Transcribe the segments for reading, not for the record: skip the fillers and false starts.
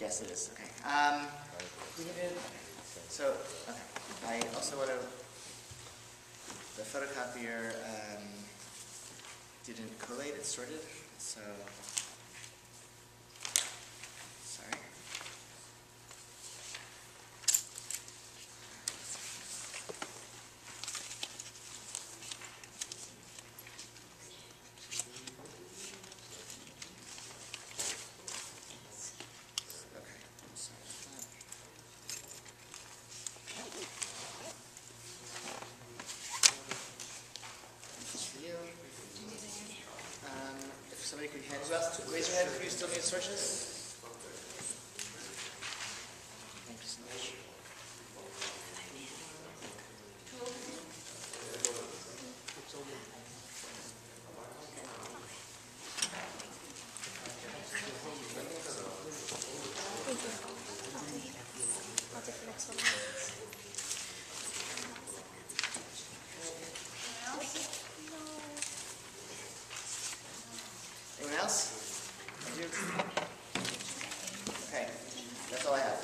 Yes, it is. Okay. So, okay. I also want to. The photocopier didn't collate; it sorted. So, sorry. Raise your hand if you still need searches. Thank you so much. I'll take the next one. Anyone else? Okay, that's all I have.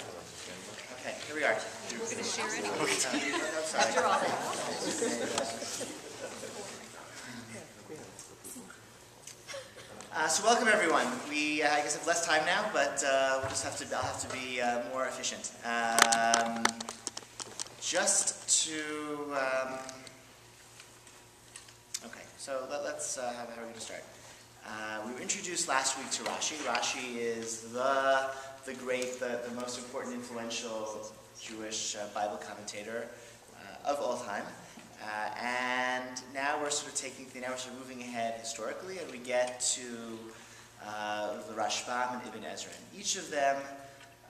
Okay, here we are. You're going to share it? I'm sorry. After all that. So welcome everyone. We I guess have less time now, but we'll just I'll have to be more efficient. Just to okay, so let's how are we going to start? We were introduced last week to Rashi. Rashi is the great, the most important, influential Jewish Bible commentator of all time. And now we're sort of moving ahead historically, and we get to the Rashbam and Ibn Ezra. And each of them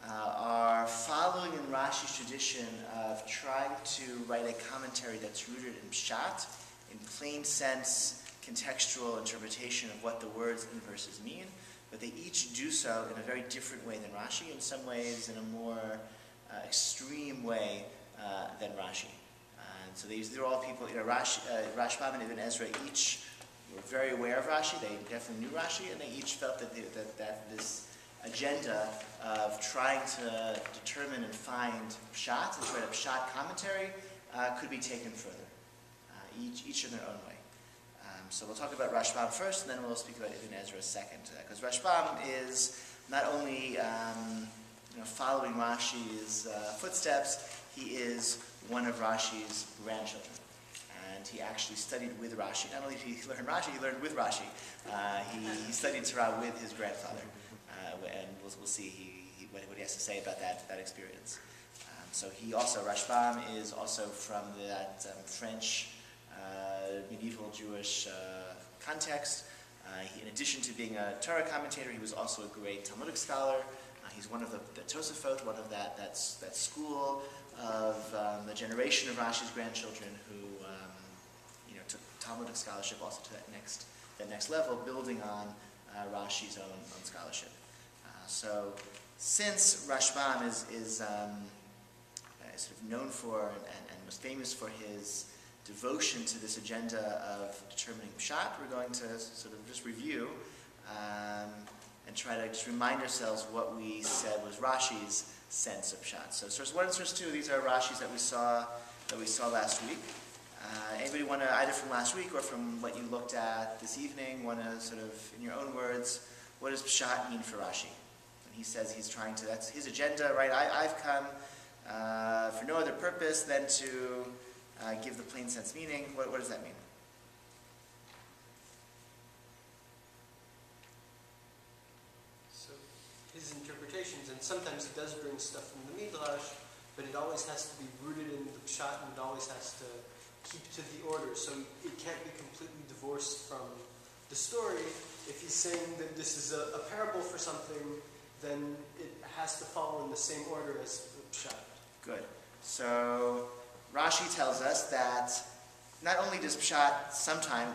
are following in Rashi's tradition of trying to write a commentary that's rooted in pshat, in plain sense, contextual interpretation of what the words and verses mean, but they each do so in a very different way than Rashi, in some ways in a more extreme way than Rashi. And so they're all people, Rashbam and Ibn Ezra each were very aware of Rashi, they definitely knew Rashi, and they each felt that this agenda of trying to determine and find pshat, and to write a pshat commentary, could be taken further, each in their own way. So we'll talk about Rashbam first, and then we'll speak about Ibn Ezra second. Because Rashbam is not only following Rashi's footsteps, he is one of Rashi's grandchildren. And he actually studied with Rashi. Not only did he learn Rashi, he learned with Rashi. He studied Torah with his grandfather. And we'll see what he has to say about that experience. So Rashbam is also from that French medieval Jewish context. In addition to being a Torah commentator, he was also a great Talmudic scholar. He's one of the Tosafot, one of that school of the generation of Rashi's grandchildren who took Talmudic scholarship also to that next level, building on Rashi's own scholarship. So since Rashbam is sort of known for and was famous for his devotion to this agenda of determining pshat, we're going to sort of just review and try to just remind ourselves what we said was Rashi's sense of pshat. So source 1 and source 2, these are Rashi's that we saw last week. Anybody want to, either from last week or from what you looked at this evening, want to sort of, in your own words, what does pshat mean for Rashi? When he says he's trying to, that's his agenda, right? I've come for no other purpose than to give the plain sense meaning. What does that mean? So his interpretations, and sometimes he does bring stuff from the Midrash, but it always has to be rooted in the pshat, and it always has to keep to the order. So it can't be completely divorced from the story. If he's saying that this is a parable for something, then it has to follow in the same order as the pshat. Good. So Rashi tells us that not only does pshat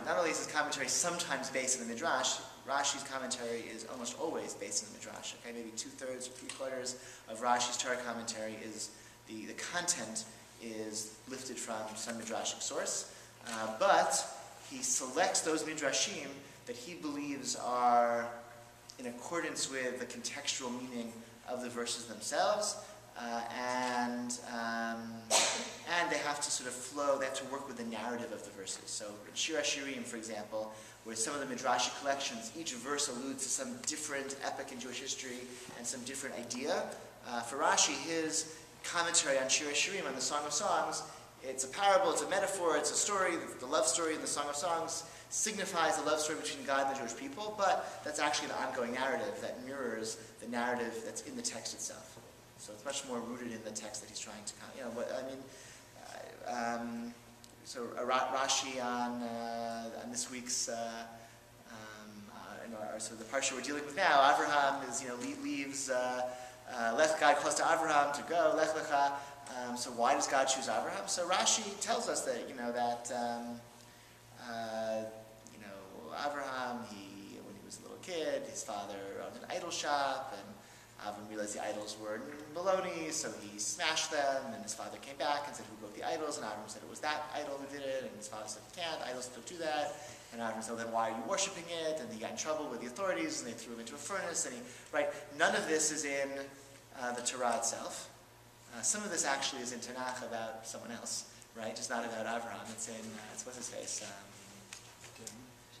not only is his commentary sometimes based in the Midrash, Rashi's commentary is almost always based in the Midrash. Okay, maybe 2/3 or 3/4 of Rashi's Torah commentary is the content is lifted from some Midrashic source, but he selects those Midrashim that he believes are in accordance with the contextual meaning of the verses themselves, and they have to sort of flow, they have to work with the narrative of the verses. So in Shir HaShirim, for example, where some of the Midrashic collections, each verse alludes to some different epic in Jewish history and some different idea. For Rashi, his commentary on Shir HaShirim, on the Song of Songs, it's a parable, it's a metaphor, it's a story. The love story in the Song of Songs signifies the love story between God and the Jewish people, but that's actually an ongoing narrative that mirrors the narrative that's in the text itself. So it's much more rooted in the text that he's trying to, so Rashi on this week's, so the parsha we're dealing with now, Avraham is, leaves, Lech, God calls to Avraham to go, Lech Lecha. So why does God choose Avraham? So Rashi tells us that, Avraham, when he was a little kid, his father owned an idol shop, and Avram realized the idols were baloney, so he smashed them, and his father came back and said, who broke the idols? And Avram said it was that idol who did it, and his father said, you can't, idols don't do that. And Avram said, well, then why are you worshiping it? And he got in trouble with the authorities, and they threw him into a furnace, and none of this is in the Torah itself. Some of this actually is in Tanakh about someone else, right? Just not about Avraham. It's in, what's his face?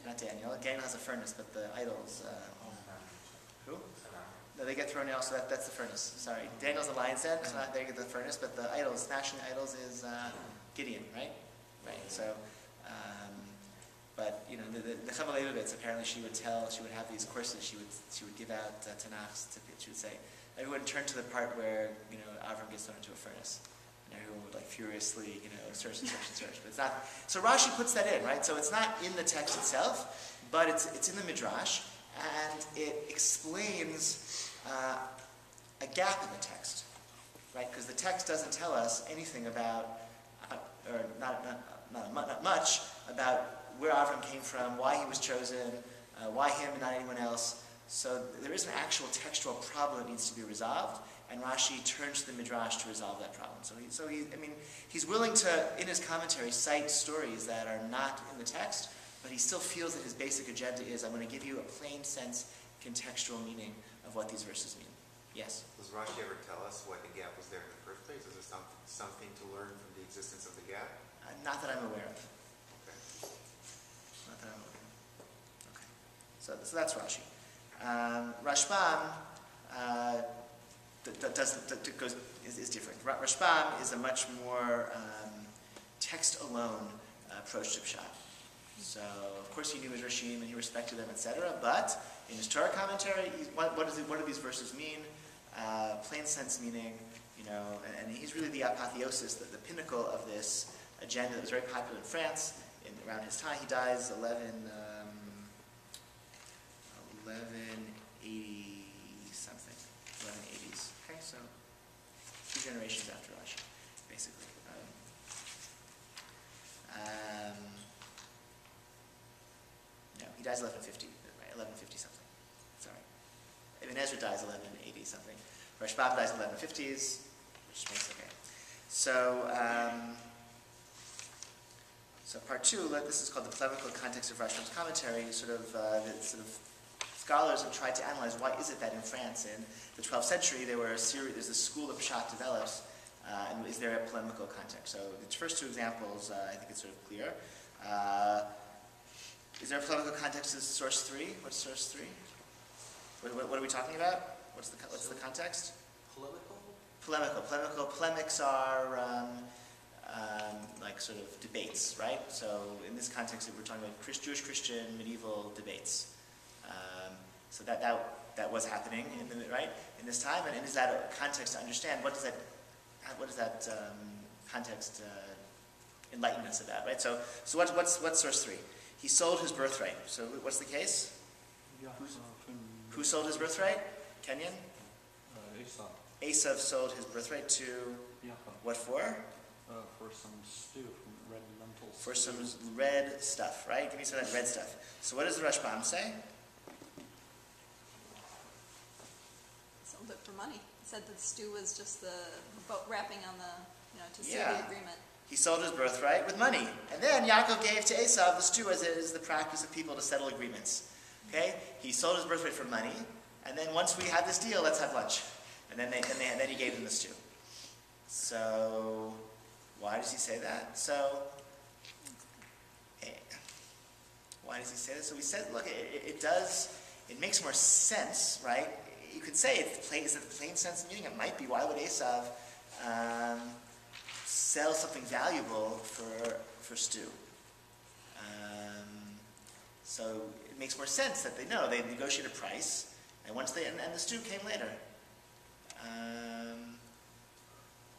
Not Daniel. Daniel has a furnace, but the idols, who? No, they get thrown out, so that's the furnace. Sorry. Daniel's the lion's den, so not they get the furnace, but the idols, smashing the idols is Gideon, right? Right. So, but, the Chava Leibovitz, apparently she would have these courses, she would give out Tanakhs, she would say, everyone turn to the part where, Avram gets thrown into a furnace. And everyone would furiously, search and search and search. But it's not. So Rashi puts that in, right? So it's not in the text itself, but it's in the Midrash, and it explains a gap in the text, right? Because the text doesn't tell us anything about, or not much about where Avram came from, why he was chosen, why him and not anyone else. So there is an actual textual problem that needs to be resolved, and Rashi turns to the Midrash to resolve that problem. He's willing to, in his commentary, cite stories that are not in the text, but he still feels that his basic agenda is, I'm going to give you a plain sense, contextual meaning of what these verses mean. Yes? Does Rashi ever tell us why the gap was there in the first place? Is there something to learn from the existence of the gap? Not that I'm aware of. Okay. Not that I'm aware of. Okay. So that's Rashi. Rashbam is different. Rashbam is a much more text-alone approach to Pshat. So, of course, he knew Midrashim and he respected them, etc. But in his Torah commentary, what do these verses mean? Plain sense meaning, and he's really the apotheosis, the pinnacle of this agenda that was very popular in France around his time. He dies 1180 something, 1180s. Okay, so 2 generations after Rashi, basically. No, he dies 1150, right? 1150 something. Sorry, Ibn Ezra dies 1180 something. Rashbam dies 1150s, which makes okay. So. So part 2, this is called the polemical context of Rashbam's commentary. Scholars have tried to analyze why is it that in France in the 12th century there's this school of Pshat develops, and is there a polemical context? So the first 2 examples, I think it's sort of clear. Is there a polemical context as source 3? What's source 3? What are we talking about? What's the context? Polemical. Polemics are sort of debates, right? So in this context, we're talking about Jewish-Christian medieval debates. So that was happening in this time, and is that a context to understand what does that context enlighten us about, right? So what's source 3? He sold his birthright. So what's the case? Who sold his birthright? Kenyan? Esav sold his birthright to what for? For some stew from red lentils. For some red stuff, right? Give me some of that red stuff. So what does the Rashbam say? Sold it for money. He said that the stew was just the wrapping on the, to seal the agreement. He sold his birthright with money. And then Yaakov gave to Esav the stew as is the practice of people to settle agreements. Okay? He sold his birthright for money. And then once we have this deal, let's have lunch. And then he gave them the stew. So, why does he say that? Why does he say that? So we said, look, it makes more sense, right? You could say is it the plain sense meaning? It might be. Why would Esav sell something valuable for stew? So it makes more sense that they negotiate a price, and and the stew came later.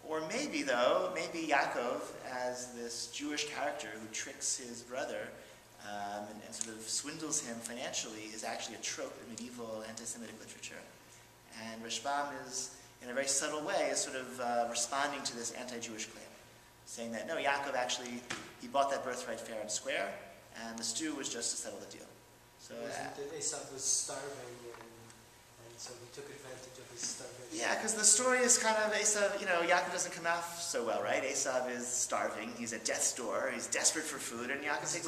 Or maybe Yaakov, as this Jewish character who tricks his brother and sort of swindles him financially, is actually a trope in medieval anti-Semitic literature. And Rashbam is, in a very subtle way, is sort of responding to this anti-Jewish claim, saying that, no, Yaakov actually, he bought that birthright fair and square, and the stew was just to settle the deal. So Esav was starving, and so he took advantage of his starvation. Yeah, because the story is kind of Esav, Yaakov doesn't come off so well, right? Esav is starving, he's at death's door, he's desperate for food, and Yaakov takes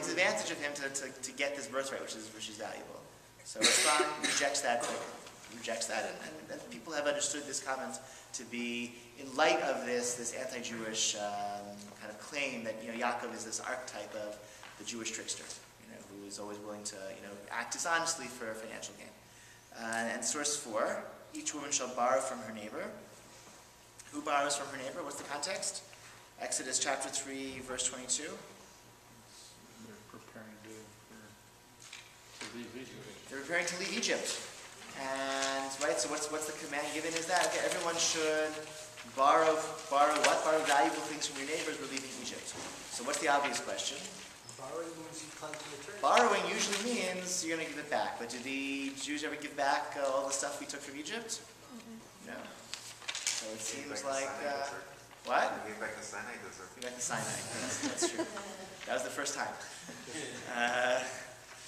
advantage of him to get this birthright, which is valuable. So Rashbam rejects that, and people have understood this comment to be, in light of this anti-Jewish kind of claim that Yaakov is this archetype of the Jewish trickster, who is always willing to act dishonestly for financial gain. And source 4, each woman shall borrow from her neighbor. Who borrows from her neighbor? What's the context? Exodus chapter 3, verse 22. They're preparing to leave Egypt. They're preparing to leave Egypt. And, right, so what's the command given is that? Okay, everyone should borrow what? Borrow valuable things from your neighbors. We're leaving Egypt. So what's the obvious question? Borrowing means you plan to return. Borrowing usually means you're going to give it back. But do the Jews ever give back all the stuff we took from Egypt? No. So it seems like... what? Give back the Sinai desert. Give back the Sinai. That's true. That was the first time.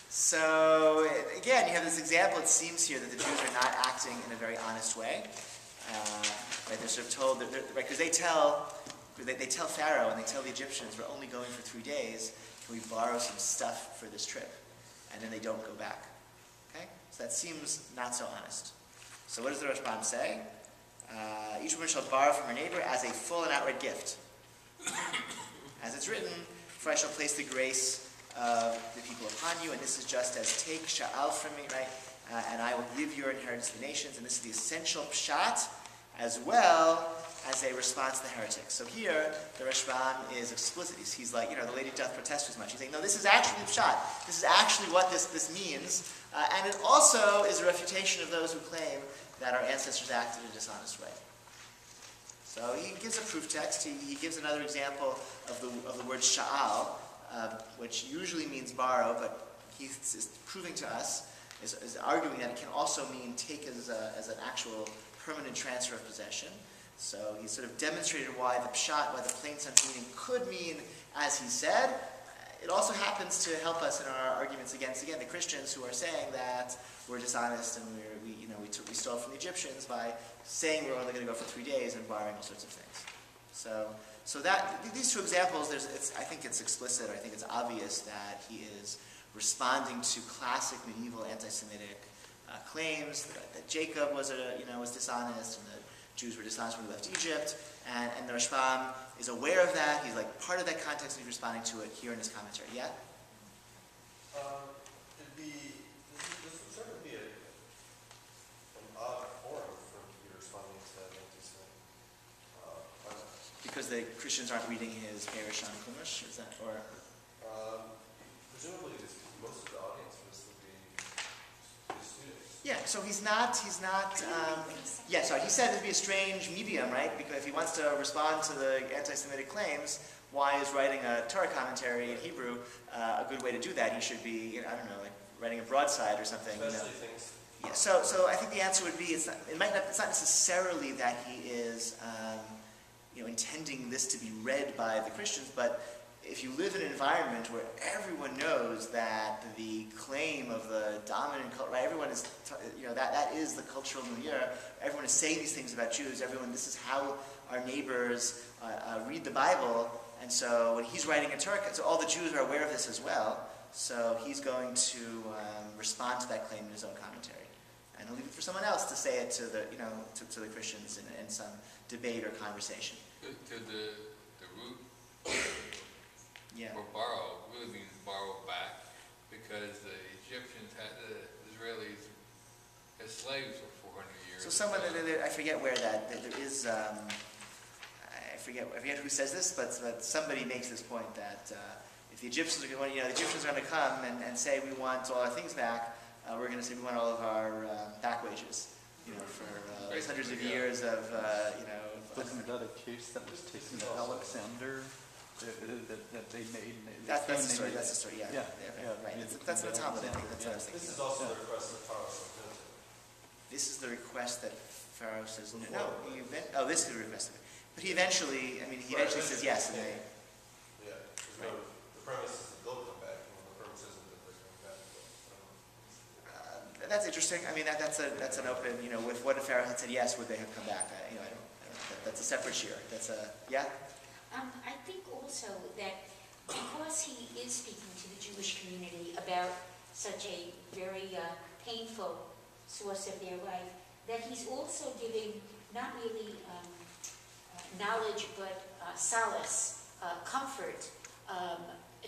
So, again, you have this example, it seems here, that the Jews are not acting in a very honest way. Right, they're sort of told, because they tell Pharaoh and they tell the Egyptians, we're only going for 3 days, can we borrow some stuff for this trip? And then they don't go back. Okay? So that seems not so honest. So what does the Rashbam say? Each woman shall borrow from her neighbor as a full and outright gift. As it's written, for I shall place the grace of the people upon you, and this is just as take sha'al from me, right? And I will give your inheritance to the nations, and this is the essential pshat, as well as a response to the heretics. So here, the Rashbam is explicit. He's like, the lady doth protest as much. He's saying, no, this is actually the pshat. This is actually what this means, and it also is a refutation of those who claim that our ancestors acted in a dishonest way. So he gives a proof text. He gives another example of the word sha'al, which usually means borrow, but he's proving to us, is arguing that it can also mean take as an actual permanent transfer of possession. So he sort of demonstrated why the pshat, why the plain sense meaning could mean as he said. It also happens to help us in our arguments against, again, the Christians who are saying that we're dishonest and we stole from the Egyptians by saying we're only going to go for 3 days and borrowing all sorts of things. So that these two examples, I think it's explicit. I think it's obvious that he is responding to classic medieval anti-Semitic claims that Jacob was dishonest and that Jews were dishonest when they left Egypt, and the Rashbam is aware of that. He's like part of that context, and he's responding to it here in his commentary. Yeah. This would sort of be an odd forum for him to be responding to anti-Semitic. Because the Christians aren't reading his Midrash on Chumash, is that, or? Presumably, most of the audience for this would be his students. Yeah, so he's not. He said it'd be a strange medium, right? Because if he wants to respond to the anti-Semitic claims, why is writing a Torah commentary in Hebrew a good way to do that? He should be, like writing a broadside or something. Especially things. Yeah. So I think the answer would be it's not necessarily that he is intending this to be read by the Christians, but if you live in an environment where everyone knows that the claim of the dominant culture, right, everyone is, that is the cultural milieu, everyone is saying these things about Jews, this is how our neighbors read the Bible, and so when he's writing a Torah, so all the Jews are aware of this as well, so he's going to respond to that claim in his own commentary. and he'll leave it for someone else to say it to the, to the Christians in some debate or conversation. To the root Yeah. for borrow really means borrow back, because the Egyptians had the Israelis as slaves for 400 years. So someone, I forget where that, there is, I forget who says this, but somebody makes this point that if the Egyptians are going, the Egyptians are going to come and say we want all our things back, we're going to say we want all of our back wages, for hundreds of years of, Wasn't that a case that was taken to Alexander that they made? That's the story. That's the story. Yeah. Right. Yeah. That's the Talmud. I think that's what I was This thinking. is also the request that Pharaoh sent him. This is the request that Pharaoh says no. This is the request. But he eventually says yes, and they. Yeah. The premise is that they'll come back, and the premise isn't that they're coming back. But, That's interesting. That's an open. With what if Pharaoh had said yes, would they have come back? I don't. That's a separate share. That's a yeah. I think also that because he is speaking to the Jewish community about such a very painful source of their life, that he's also giving not really knowledge but solace, comfort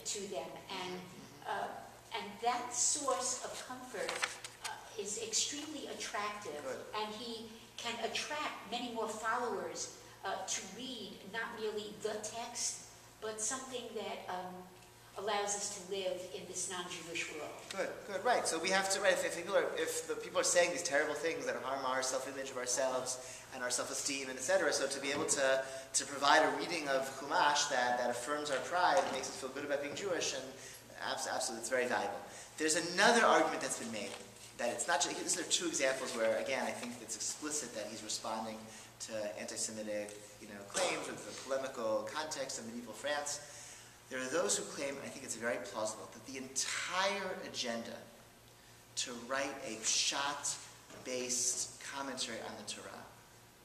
to them, and that source of comfort is extremely attractive. Good. And he can attract many more followers to read not merely the text, but something that allows us to live in this non-Jewish world. Good, right. So we have to, right, if the people are saying these terrible things that harm our self-image of ourselves and our self-esteem, and etc., so to be able to provide a reading of Chumash that affirms our pride and makes us feel good about being Jewish, and absolutely, it's very valuable. There's another argument that's been made, that it's not just, these are two examples where, again, I think it's explicit that he's responding to anti-Semitic, claims with the polemical context of medieval France. There are those who claim, and I think it's very plausible, that the entire agenda to write a pshat-based commentary on the Torah,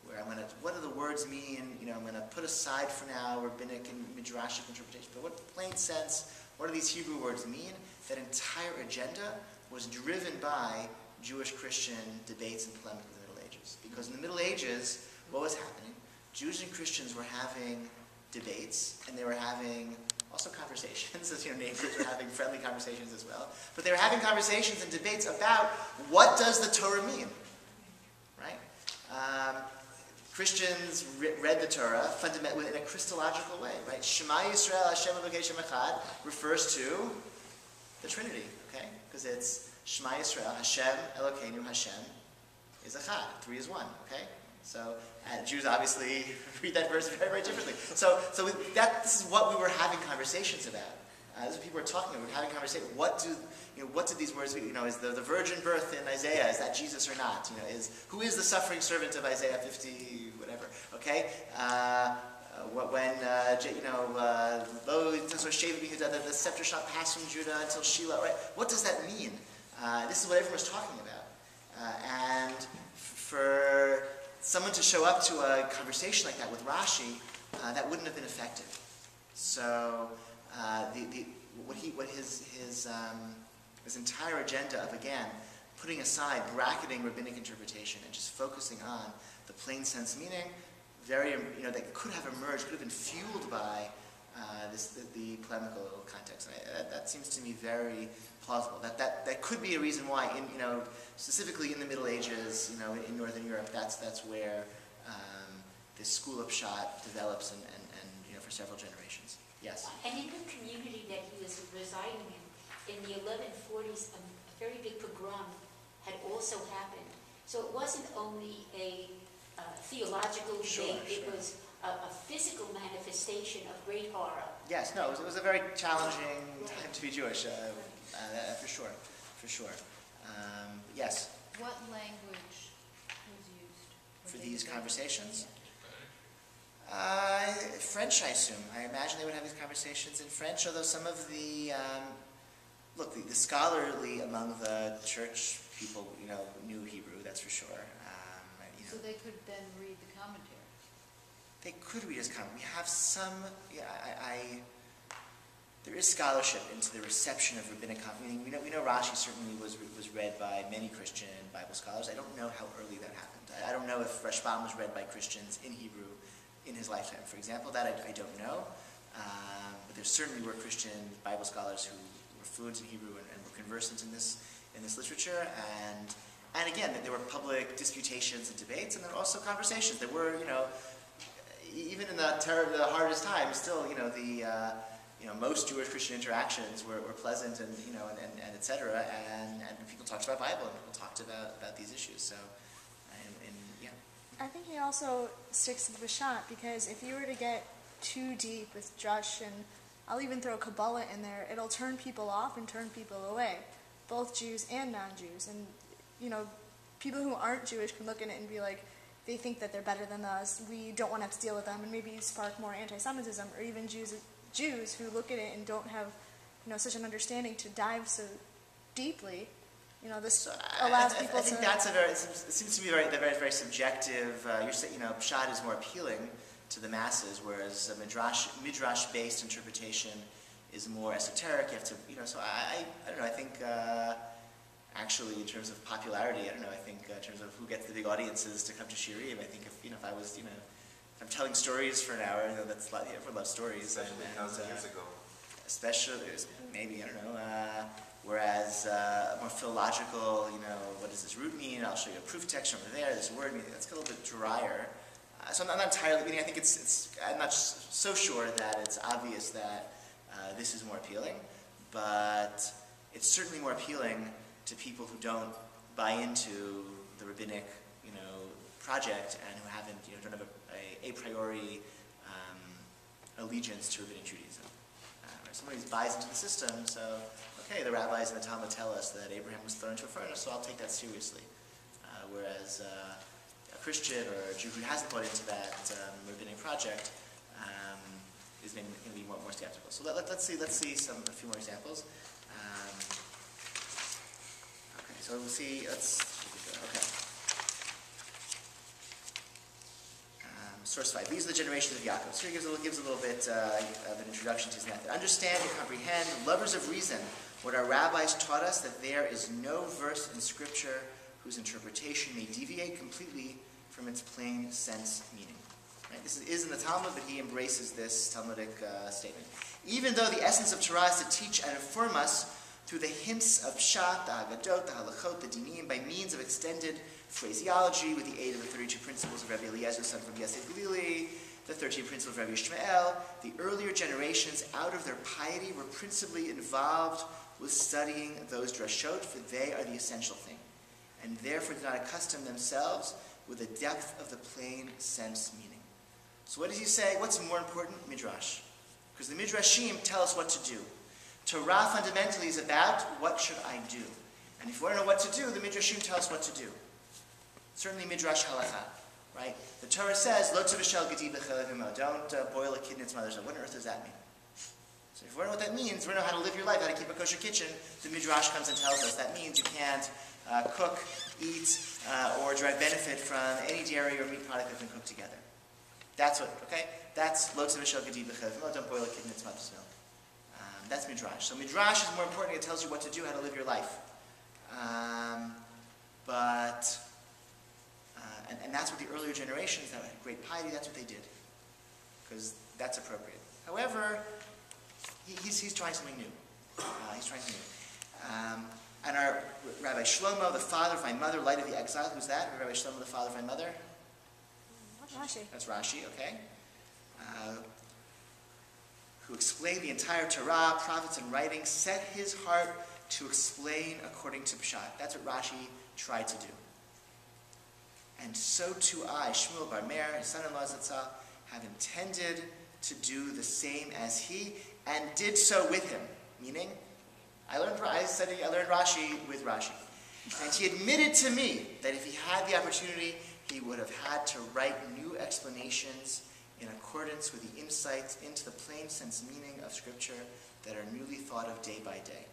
where what do the words mean? I'm going to put aside for now rabbinic and midrashic interpretation, but what plain sense, what do these Hebrew words mean? That entire agenda was driven by Jewish-Christian debates and polemic in the Middle Ages. Because in the Middle Ages, what was happening? Jews and Christians were having debates, and they were having also conversations, as neighbors were having friendly conversations as well. But they were having conversations and debates about what does the Torah mean, right? Christians read the Torah fundamentally in a Christological way, right? Shema Yisrael Hashem Elokeinu Hashem Echad refers to the Trinity, okay? Because it's Shema Yisrael Hashem Elokeinu Hashem is Echad. 3 is 1, okay? So, and Jews obviously read that verse very, very differently. So this is what we were having conversations about. This is what people were talking about. We were having conversations. What did these words mean? Is the virgin birth in Isaiah, is that Jesus or not? Who is the suffering servant of Isaiah 50, whatever? Okay. The scepter shall not pass from Judah until Shiloh. Right? What does that mean? This is what everyone was talking about. And for someone to show up to a conversation like that with Rashi, that wouldn't have been effective. So his entire agenda of, again, putting aside, bracketing rabbinic interpretation and just focusing on the plain sense meaning, that could have emerged, could have been fueled by the polemical context. And that seems to me very plausible. That could be a reason why, specifically in the Middle Ages, in Northern Europe, that's where this school of Pshat develops and for several generations. Yes. And in the community that he was residing in the 1140s, a very big pogrom had also happened. So it wasn't only a theological debate, it was a physical manifestation of great horror. Yes, no, it was a very challenging time to be Jewish, for sure. Yes? What language was used for these conversations? French, I assume. I imagine they would have these conversations in French, although some of the scholarly among the church people, knew Hebrew, that's for sure. So they could then read the commentary? They could read his comment. We have some, there is scholarship into the reception of rabbinic commentary. We know Rashi certainly was read by many Christian Bible scholars. I don't know how early that happened. I don't know if Rashbam was read by Christians in Hebrew in his lifetime. For example, that I don't know. But there certainly were Christian Bible scholars who were fluent in Hebrew and were conversant in this literature. And again, there were public disputations and debates, and there were also conversations. There were, even in the hardest times, still, most Jewish Christian interactions were pleasant and et cetera, and people talked about Bible and people talked about these issues. So, yeah. I think he also sticks to the Peshat, because if you were to get too deep with Drush, and I'll even throw Kabbalah in there, it'll turn people off and turn people away, both Jews and non-Jews. And people who aren't Jewish can look at it and be like, they think that they're better than us, we don't want to have to deal with them, and maybe spark more anti-Semitism, or even Jews who look at it and don't have such an understanding to dive so deeply. This allows people to... I think that's it seems to be very, very subjective. You're saying, Pshat is more appealing to the masses, whereas a Midrash-based interpretation is more esoteric. You have to, so I don't know, I think... actually, in terms of popularity, I think in terms of who gets the big audiences to come to Shirim, I think if I was, if I'm telling stories for an hour, that's a lot, everyone loves stories. Especially 1,000 years ago. Especially, maybe, I don't know, whereas more philological, what does this root mean? I'll show you a proof text over there, this word meaning, that's a little bit drier. So I'm not entirely, I think I'm not so sure that it's obvious that this is more appealing, but it's certainly more appealing to people who don't buy into the rabbinic, project, and who haven't, don't have a priori allegiance to rabbinic Judaism. Somebody who buys into the system, so okay, the rabbis and the Talmud tell us that Abraham was thrown into a furnace, so I'll take that seriously. Whereas a Christian or a Jew who hasn't bought into that rabbinic project is maybe going to be more skeptical. So let's see a few more examples. So we'll see, okay. Source 5. These are the generations of Yaakov. So here he gives a little bit of an introduction to his method. Understand and comprehend, lovers of reason, what our rabbis taught us, that there is no verse in Scripture whose interpretation may deviate completely from its plain sense meaning. Right? This is in the Talmud, but he embraces this Talmudic statement. Even though the essence of Torah is to teach and inform us through the hints of Pshat, the Haggadot, the Halachot, the Dinim, by means of extended phraseology, with the aid of the 32 principles of Rabbi Eliezer, son from Yosef Galili, the 13 principles of Rabbi Ishmael, the earlier generations, out of their piety, were principally involved with studying those drashot, for they are the essential thing, and therefore did not accustom themselves with the depth of the plain sense meaning. So what does he say? What's more important? Midrash. Because the Midrashim tell us what to do. Torah fundamentally is about what should I do. And if you want to know what to do, the Midrashim tell us what to do. Certainly Midrash Halacha, right? The Torah says, Lo tzivashel gedi b'chelev imo. Don't boil a kid in its mother's milk. What on earth does that mean? So if you want to know what that means, you want to know how to live your life, how to keep a kosher kitchen, the Midrash comes and tells us that means you can't cook, eat, or derive benefit from any dairy or meat product that's been cooked together. That's what, okay? That's Lo tzivashel gedi b'chelev imo. Don't boil a kid in its mother's milk. That's Midrash. So Midrash is more important. It tells you what to do, how to live your life. And that's what the earlier generations that had great piety, that's what they did. Because that's appropriate. However, he's trying something new. And our Rabbi Shlomo, the father of my mother, light of the exile, who's that? Rabbi Shlomo, the father of my mother? Rashi. That's Rashi, okay. Who explained the entire Torah, prophets, and writings, set his heart to explain according to Pshat. That's what Rashi tried to do. And so too I, Shmuel Bar Meir, his son-in-law Zatzal, have intended to do the same as he, and did so with him. Meaning, I learned Rashi with Rashi. And he admitted to me that if he had the opportunity, he would have had to write new explanations in accordance with the insights into the plain sense meaning of Scripture that are newly thought of day by day.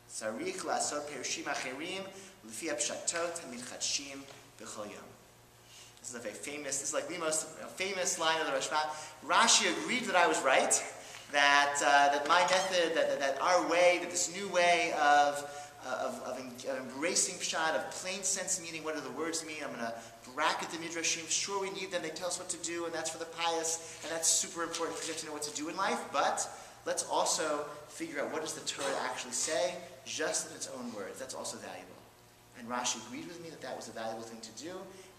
Sarich la'asot perushim acherim l'fi ha'pshatot ha'mitchadshim b'chol yom. This is a very famous, this is like the most famous line of the Rashbam. Rashi agreed that I was right, that my method, that our way, that this new way of embracing pshat, of plain sense meaning, what do the words mean? I'm going to bracket the Midrashim. Sure, we need them. They tell us what to do, and that's for the pious, and that's super important because you have to know what to do in life. But let's also figure out what does the Torah actually say, just in its own words. That's also valuable. And Rashi agreed with me that that was a valuable thing to do,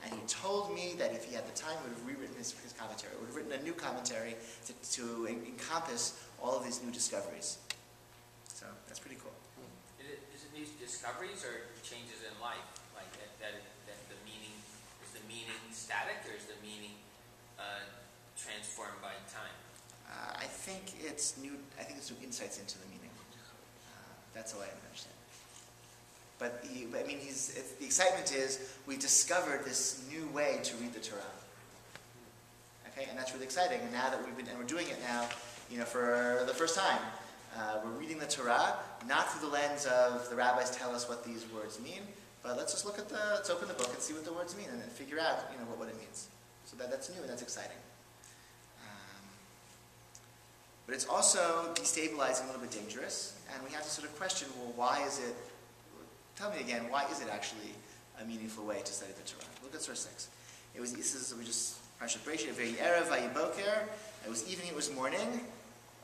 and he told me that if he had the time, he would have rewritten his commentary. He would have written a new commentary to encompass all of these new discoveries. So that's pretty cool. Is it these discoveries or changes in life, like that the meaning is the meaning static, or is the meaning transformed by time? I think it's new insights into the meaning. That's the way I understand. But the excitement is we discovered this new way to read the Torah. Okay, and that's really exciting. And now that we're doing it now, for the first time, we're reading the Torah not through the lens of the rabbis tell us what these words mean, but let's just let's open the book and see what the words mean, and then figure out what it means. So that's new and that's exciting. But it's also destabilizing, a little bit dangerous, and we have to sort of question, well, why is it? Tell me again, why is it actually a meaningful way to study the Torah? Look at source 6. It was it was evening, it was morning.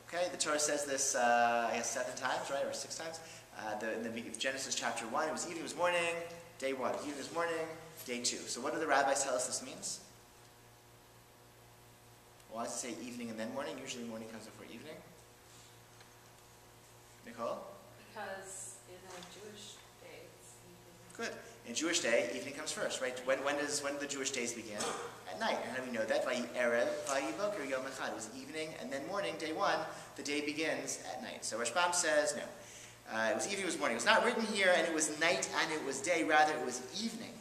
Okay, the Torah says this, 7 times, right, or 6 times. In the beginning of Genesis chapter 1, it was evening, it was morning, day 1. Evening was morning, day 2. So what do the rabbis tell us this means? Why does it say evening and then morning? Usually morning comes before evening. Nicole? Because in a Jewish day, it's evening. Good. In Jewish day, evening comes first, right? When do the Jewish days begin? At night. And how do we know that? Vayi-erev, vayi-boker, yom echad. It was evening and then morning, day 1. The day begins at night. So Rashbam says, no. It was evening, it was morning. It was not written here, and it was night and it was day. Rather, it was evening.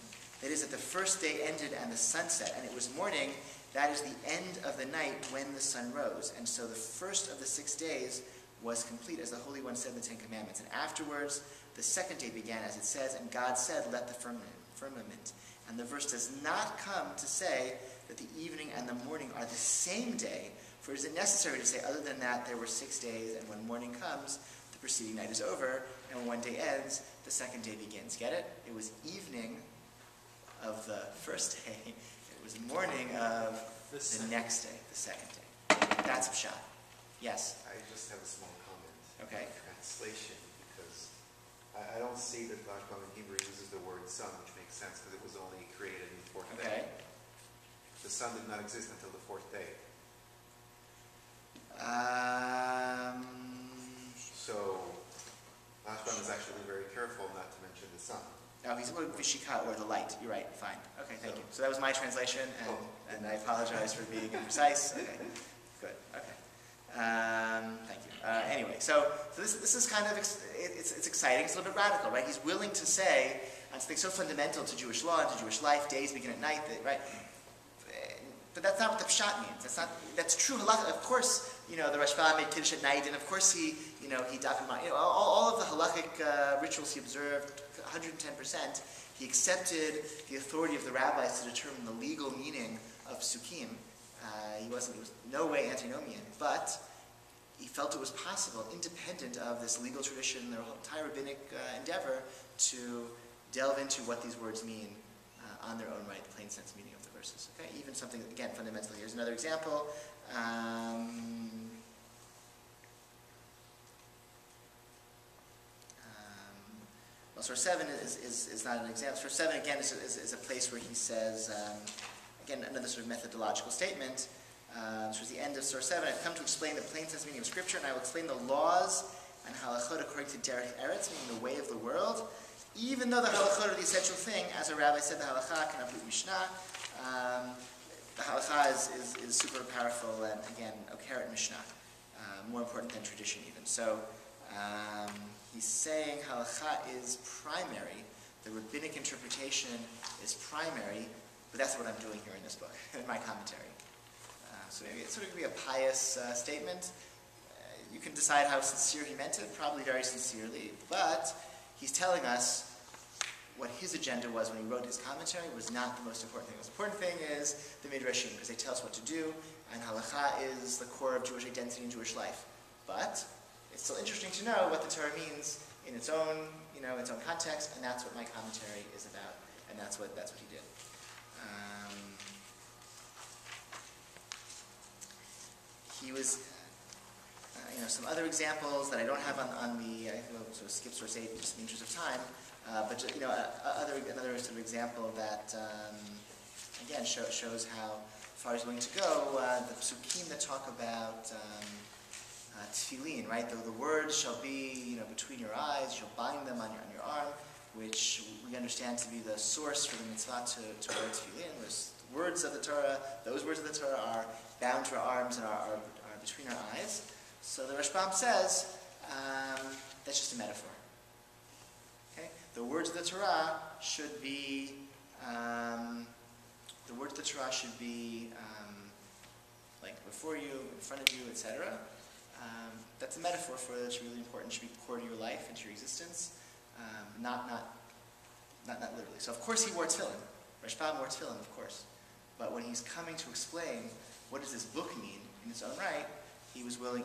That is, that the first day ended and the sun set. And it was morning. That is the end of the night when the sun rose. And so the first of the 6 days was complete, as the Holy One said in the 10 Commandments. And afterwards, the second day began, as it says, and God said, let the firmament. And the verse does not come to say that the evening and the morning are the same day, for is it necessary to say, other than that, there were 6 days, and when morning comes, the preceding night is over, and when one day ends, the second day begins. Get it? It was evening of the first day. It was morning of the next day, the second day. That's pshat. Yes? I just have a small comment. Okay. Translation, because I don't see that Rashbam in Hebrew uses the word sun, which makes sense because it was only created in the 4th day. The sun did not exist until the 4th day. So, Rashbam is actually very careful not to mention the sun. Oh, he's about Vishika, or the light. You're right. Fine. Okay, thank you. So that was my translation, and I apologize for being imprecise. Okay, good. Okay. Thank you. Anyway, so this is kind of, it's exciting. It's a little bit radical, right? He's willing to say, and something so fundamental to Jewish law and to Jewish life, days begin at night, right? But that's not what the pshat means. That's true halakha. Of course, the Rashbam made Kiddush at night, and of course he dafim, all of the halakhic rituals he observed, 110%. He accepted the authority of the rabbis to determine the legal meaning of psukim. He was no way antinomian, but he felt it was possible, independent of this legal tradition, their entire rabbinic endeavor, to delve into what these words mean on their own right, the plain sense meaning of the verses. Okay, even something again fundamental. Here's another example. Well, source 7 is not an example. Source 7 again is a place where he says, again, another sort of methodological statement. Towards the end of source 7, I've come to explain the plain sense meaning of Scripture, and I will explain the laws and halachot according to derech eretz, meaning the way of the world. Even though the halachot are the essential thing, as a rabbi said, the halacha cannot be mishnah. The halacha is super powerful, and again, okeret mishnah, more important than tradition even. So he's saying halacha is primary. The rabbinic interpretation is primary, but that's what I'm doing here in this book, in my commentary. So it's sort of going to be a pious statement. You can decide how sincere he meant it, probably very sincerely, but he's telling us what his agenda was when he wrote his commentary was not the most important thing. The most important thing is the Midrashim, because they tell us what to do, and halakha is the core of Jewish identity and Jewish life. But it's still interesting to know what the Torah means in its own, its own context, and that's what my commentary is about, and that's what he did. He was, some other examples that I don't have on the, I will sort of skip source 8 just in the interest of time, but another sort of example that, again, shows how far he's willing to go. The psukim that talk about tefillin, right? The words shall be, between your eyes, you shall bind them on your arm, which we understand to be the source for the mitzvah to wear tefillin. The words of the Torah, those words of the Torah are bound to our arms and are between our eyes. So the Rashbam says that's just a metaphor. Okay? The words of the Torah should be like before you, in front of you, etc. That's a metaphor for that's really important. Should be core to your life and to your existence, not literally. So of course he wore tefillin. Rashbam wore tefillin, of course. But when he's coming to explain what does this book mean in its own right, he was willing,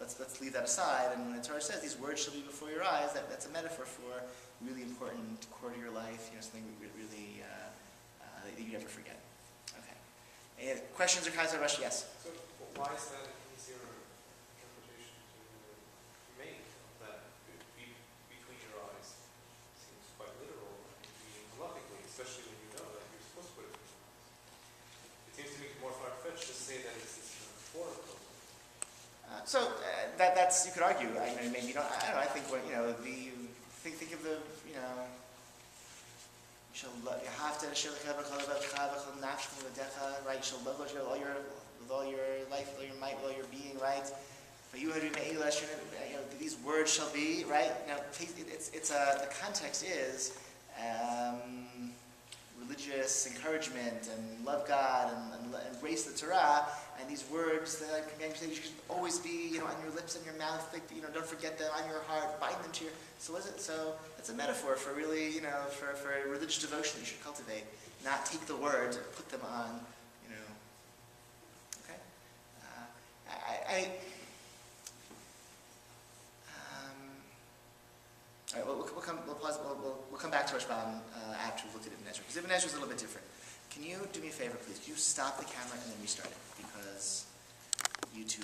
let's leave that aside. And when the Torah says these words shall be before your eyes, that's a metaphor for really important core to your life, something really that you never forget. Okay. Any questions or comments about Rashi? Yes. So why is that an easier interpretation to make? That between your eyes seems quite literal, halachically, especially when you know that you're supposed to put it between your eyes. It seems to me more far-fetched to say that it's metaphorical. So that's, you could argue. Maybe you don't. I don't know. I think what think of the you shall love you have to share the right. You shall love with all your life, with all your might, with all your being, right? But you these words shall be right. The context is religious encouragement and love God and embrace the Torah, and these words that I command you should always be on your lips and your mouth. Don't forget them, on your heart, bind them to your. So it's a metaphor for really for a religious devotion you should cultivate, not take the words and put them on. Okay. All right, we'll come back to Rashbam after we've looked at Ibn Ezra, because Ibn Ezra is a little bit different. Can you do me a favor, please? Can you stop the camera and then restart it? Because YouTube